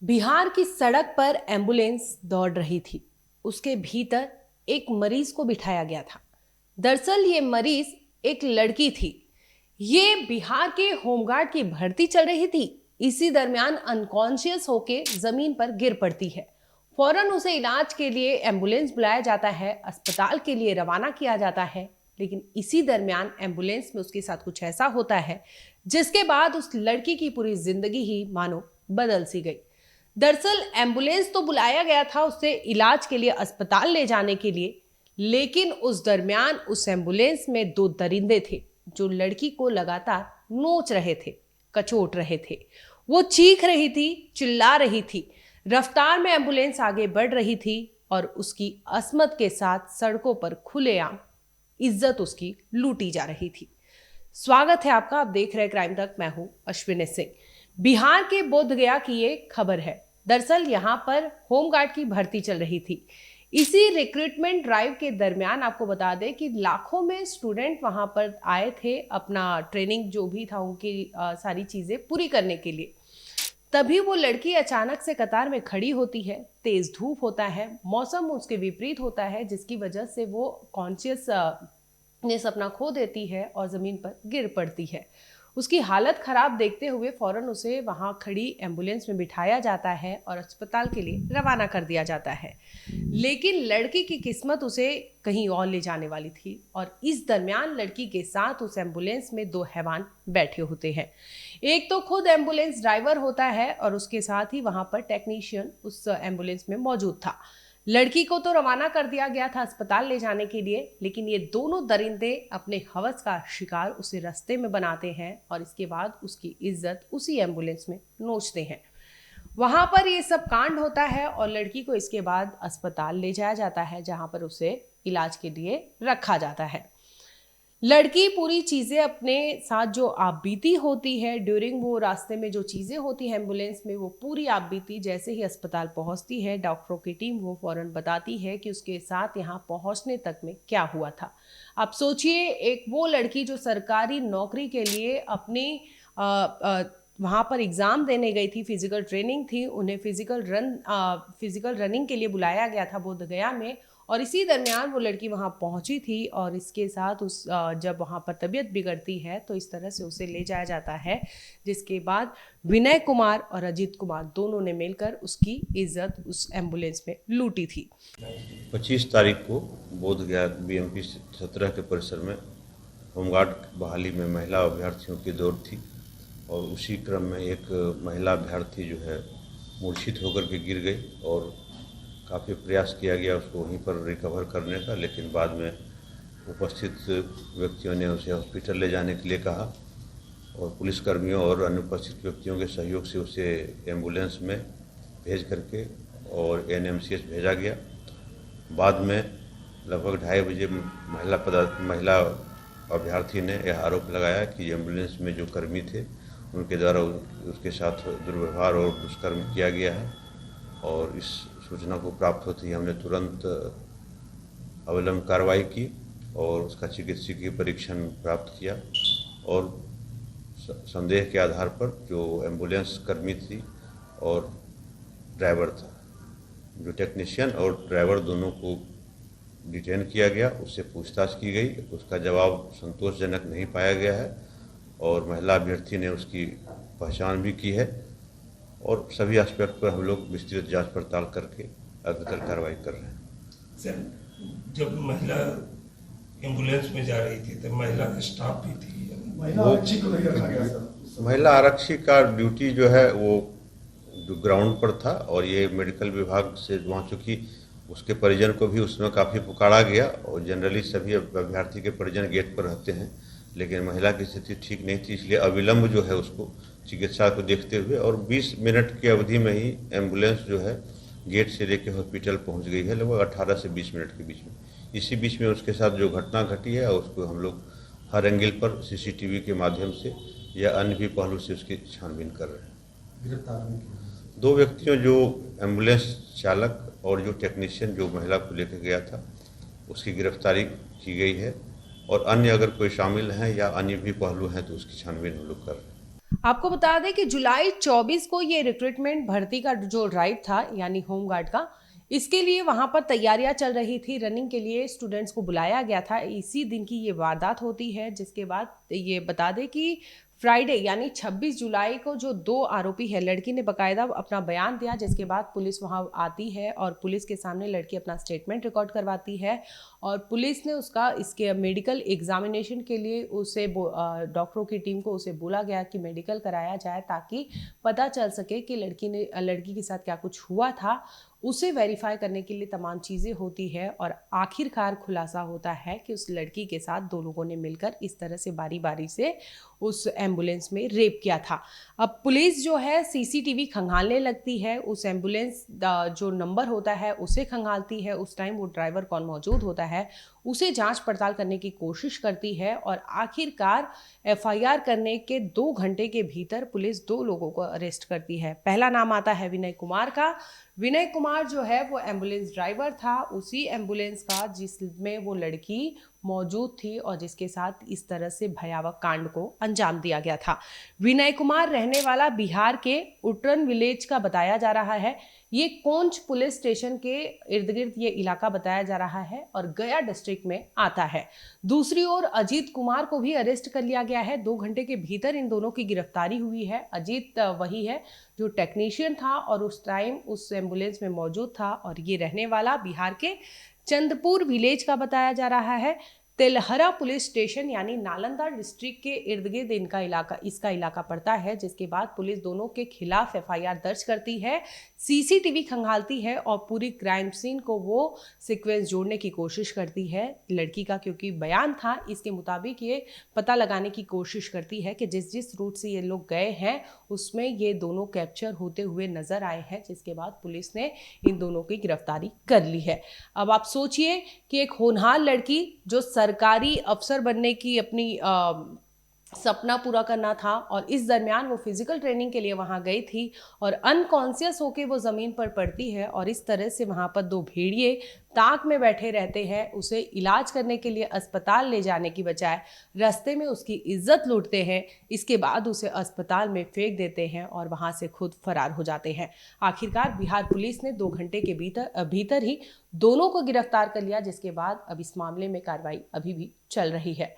बिहार की सड़क पर एम्बुलेंस दौड़ रही थी। उसके भीतर एक मरीज को बिठाया गया था। दरअसल ये मरीज एक लड़की थी। ये बिहार के होमगार्ड की भर्ती चल रही थी। इसी दरमियान अनकॉन्शियस होके जमीन पर गिर पड़ती है। फौरन उसे इलाज के लिए एम्बुलेंस बुलाया जाता है, अस्पताल के लिए रवाना किया जाता है। लेकिन इसी दरमियान एम्बुलेंस में उसके साथ कुछ ऐसा होता है जिसके बाद उस लड़की की पूरी जिंदगी ही मानो बदल सी गई। दरअसल एम्बुलेंस तो बुलाया गया था उसे इलाज के लिए अस्पताल ले जाने के लिए, लेकिन उस दरमियान उस एम्बुलेंस में दो दरिंदे थे जो लड़की को लगातार नोच रहे थे, कचोट रहे थे। वो चीख रही थी, चिल्ला रही थी। रफ्तार में एम्बुलेंस आगे बढ़ रही थी और उसकी अस्मत के साथ सड़कों पर खुलेआम इज्जत उसकी लूटी जा रही थी। स्वागत है आपका, आप देख रहे हैं क्राइम तक। मैं हूं अश्विनी सिंह। बिहार के बोधगया की ये खबर है। दरअसल यहां पर होमगार्ड की भर्ती चल रही थी। इसी रिक्रूटमेंट ड्राइव के दरमियान आपको बता दें कि लाखों में स्टूडेंट वहां पर आए थे अपना ट्रेनिंग जो भी था उनकी सारी चीजें पूरी करने के लिए। तभी वो लड़की अचानक से कतार में खड़ी होती है। तेज धूप होता है, मौसम उसके विपरीत होता है, जिसकी वजह से वो कॉन्शियस अपना खो देती है और जमीन पर गिर पड़ती है। उसकी हालत खराब देखते हुए फौरन उसे वहां खड़ी एम्बुलेंस में बिठाया जाता है और अस्पताल के लिए रवाना कर दिया जाता है। लेकिन लड़की की किस्मत उसे कहीं और ले जाने वाली थी और इस दरमियान लड़की के साथ उस एम्बुलेंस में दो हैवान बैठे होते हैं। एक तो खुद एम्बुलेंस ड्राइवर होता है और उसके साथ ही वहां पर टेक्नीशियन उस एम्बुलेंस में मौजूद था। लड़की को तो रवाना कर दिया गया था अस्पताल ले जाने के लिए, लेकिन ये दोनों दरिंदे अपने हवस का शिकार उसे रास्ते में बनाते हैं और इसके बाद उसकी इज्जत उसी एम्बुलेंस में नोचते हैं। वहां पर ये सब कांड होता है और लड़की को इसके बाद अस्पताल ले जाया जाता है, जहां पर उसे इलाज के लिए रखा जाता है। लड़की पूरी चीज़ें अपने साथ जो आप बीती होती है ड्यूरिंग वो रास्ते में जो चीज़ें होती हैं एम्बुलेंस में, वो पूरी आप बीती जैसे ही अस्पताल पहुंचती है, डॉक्टरों की टीम वो फौरन बताती है कि उसके साथ यहाँ पहुंचने तक में क्या हुआ था। आप सोचिए, एक वो लड़की जो सरकारी नौकरी के लिए अपनी वहाँ पर एग्ज़ाम देने गई थी, फिजिकल ट्रेनिंग थी, उन्हें फिजिकल रनिंग के लिए बुलाया गया था बोधगया में, और इसी दरमियान वो लड़की वहाँ पहुँची थी और इसके साथ जब वहाँ पर तबीयत बिगड़ती है तो इस तरह से उसे ले जाया जाता है, जिसके बाद विनय कुमार और अजीत कुमार दोनों ने मिलकर उसकी इज्जत उस एम्बुलेंस में लूटी थी। 25 तारीख को बोधगया BMP 17 के परिसर में होमगार्ड बहाली में महिला अभ्यर्थियों की दौड़ थी और उसी क्रम में एक महिला अभ्यर्थी जो है मूर्छित होकर के गिर गई और काफ़ी प्रयास किया गया उसको वहीं पर रिकवर करने का, लेकिन बाद में उपस्थित व्यक्तियों ने उसे हॉस्पिटल ले जाने के लिए कहा और पुलिसकर्मियों और अन्य उपस्थित व्यक्तियों के सहयोग से उसे एम्बुलेंस में भेज करके और NMCH भेजा गया। बाद में लगभग 2:30 बजे महिला अभ्यर्थी ने यह आरोप लगाया कि एम्बुलेंस में जो कर्मी थे उनके द्वारा उसके साथ दुर्व्यवहार और दुष्कर्म किया गया है और इस सूचना को प्राप्त होते ही हमने तुरंत अविलंब कार्रवाई की और उसका चिकित्सकीय परीक्षण प्राप्त किया और संदेह के आधार पर जो एम्बुलेंस कर्मी थी और ड्राइवर था, जो टेक्नीशियन और ड्राइवर दोनों को डिटेन किया गया, उससे पूछताछ की गई। उसका जवाब संतोषजनक नहीं पाया गया है और महिला अभ्यर्थी ने उसकी पहचान भी की है और सभी एस्पेक्ट पर हम लोग विस्तृत जांच पड़ताल करके अग्रतर कार्रवाई कर रहे हैं। सर, जब महिला एम्बुलेंस में जा रही थी तो महिला स्टाफ भी थी, महिला आरक्षी का ड्यूटी जो है वो ग्राउंड पर था और ये मेडिकल विभाग से वहाँ चूँकि उसके परिजन को भी उसमें काफ़ी पुकारा गया और जनरली सभी अभ्यर्थी के परिजन गेट पर रहते हैं, लेकिन महिला की स्थिति ठीक नहीं थी, इसलिए अविलंब जो है उसको चिकित्सा को देखते हुए और 20 मिनट की अवधि में ही एम्बुलेंस जो है गेट से लेकर हॉस्पिटल पहुंच गई है, लगभग 18 से 20 मिनट के बीच में। इसी बीच में उसके साथ जो घटना घटी है उसको हम लोग हर एंगल पर CCTV के माध्यम से या अन्य भी पहलू से उसकी छानबीन कर रहे हैं। गिरफ्तार 2 व्यक्तियों, जो एम्बुलेंस चालक और जो टेक्नीशियन जो महिला को लेकर गया था, उसकी गिरफ्तारी की गई है और अन्य अगर कोई शामिल हैं या अन्य भी पहलू हैं तो उसकी छानबीन हम लोग कर रहे हैं। आपको बता दें कि जुलाई 24 को ये रिक्रूटमेंट भर्ती का जो ड्राइव था यानी होमगार्ड का, इसके लिए वहां पर तैयारियां चल रही थी। रनिंग के लिए स्टूडेंट्स को बुलाया गया था। इसी दिन की ये वारदात होती है, जिसके बाद ये बता दें कि फ्राइडे यानी 26 जुलाई को जो 2 आरोपी है, लड़की ने बकायदा अपना बयान दिया, जिसके बाद पुलिस वहां आती है और पुलिस के सामने लड़की अपना स्टेटमेंट रिकॉर्ड करवाती है और पुलिस ने उसका इसके मेडिकल एग्जामिनेशन के लिए उसे डॉक्टरों की टीम को उसे बोला गया कि मेडिकल कराया जाए ताकि पता चल सके कि लड़की के साथ क्या कुछ हुआ था। उसे वेरीफाई करने के लिए तमाम चीज़ें होती है और आखिरकार खुलासा होता है कि उस लड़की के साथ 2 लोगों ने मिलकर इस तरह से बारी बारी से उस एम्बुलेंस में रेप किया था। अब पुलिस जो है सीसीटीवी खंगालने लगती है, उस एम्बुलेंस जो नंबर होता है उसे खंगालती है, उस टाइम वो ड्राइवर कौन मौजूद होता है उसे जांच पड़ताल करने की कोशिश करती है और आखिरकार एफआईआर करने के 2 घंटे के भीतर पुलिस 2 लोगों को अरेस्ट करती है। पहला नाम आता है विनय कुमार का। विनय कुमार जो है वो एम्बुलेंस ड्राइवर था, उसी एम्बुलेंस का जिसमें वो लड़की मौजूद थी और जिसके साथ इस तरह से भयावह कांड को अंजाम दिया गया था। विनय कुमार रहने वाला बिहार के उटरन विलेज का बताया जा रहा है। ये कोंच पुलिस स्टेशन के इर्द गिर्द ये इलाका बताया जा रहा है और गया डिस्ट्रिक्ट में आता है। दूसरी ओर अजीत कुमार को भी अरेस्ट कर लिया गया है। 2 घंटे के भीतर इन दोनों की गिरफ्तारी हुई है। अजीत वही है जो टेक्नीशियन था और उस टाइम उस एम्बुलेंस में मौजूद था और ये रहने वाला बिहार के चंदपुर विलेज का बताया जा रहा है। तेलहरा पुलिस स्टेशन यानी नालंदा डिस्ट्रिक्ट के इर्द गिर्द इसका इलाका पड़ता है, जिसके बाद पुलिस दोनों के खिलाफ एफआईआर दर्ज करती है, सीसीटीवी खंगालती है और पूरी क्राइम सीन को वो सीक्वेंस जोड़ने की कोशिश करती है। लड़की का क्योंकि बयान था, इसके मुताबिक ये पता लगाने की कोशिश करती है कि जिस जिस रूट से ये लोग गए हैं उसमें ये दोनों कैप्चर होते हुए नजर आए हैं, जिसके बाद पुलिस ने इन दोनों की गिरफ्तारी कर ली है। अब आप सोचिए कि एक होनहार लड़की जो सरकारी अफसर बनने की अपनी सपना पूरा करना था और इस दरमियान वो फिजिकल ट्रेनिंग के लिए वहां गई थी और अनकॉन्शियस होके वो ज़मीन पर पड़ती है और इस तरह से वहां पर 2 भेड़िए ताक में बैठे रहते हैं। उसे इलाज करने के लिए अस्पताल ले जाने की बजाय रास्ते में उसकी इज्जत लूटते हैं। इसके बाद उसे अस्पताल में फेंक देते हैं और वहां से खुद फरार हो जाते हैं। आखिरकार बिहार पुलिस ने 2 घंटे के भीतर ही दोनों को गिरफ्तार कर लिया, जिसके बाद अब इस मामले में कार्रवाई अभी भी चल रही है।